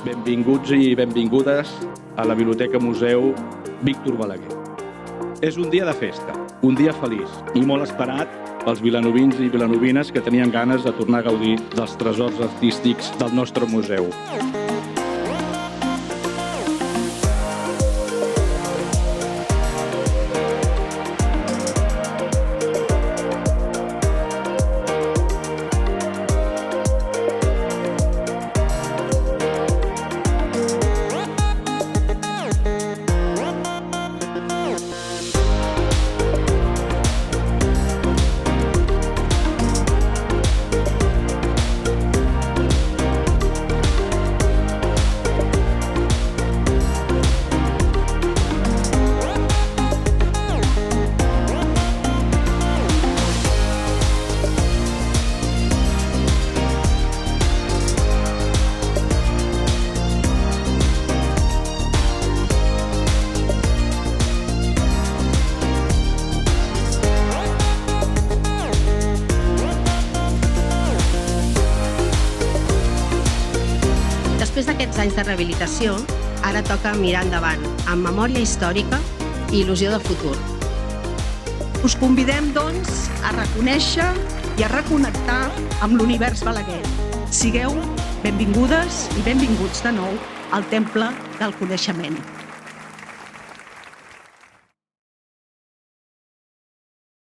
Benvinguts i benvingudes a la Biblioteca Museu Víctor Balaguer. És un dia de festa, un dia feliç i molt esperat pels vilanovins i vilanovines que tenien ganes de tornar a gaudir dels tresors artístics del nostre museu. Després d'aquests anys de rehabilitació, ara toca mirar endavant, amb memòria històrica i il·lusió de futur. Us convidem, doncs, a reconèixer i a reconnectar amb l'univers Balaguer. Sigueu benvingudes i benvinguts de nou al Temple del Coneixement.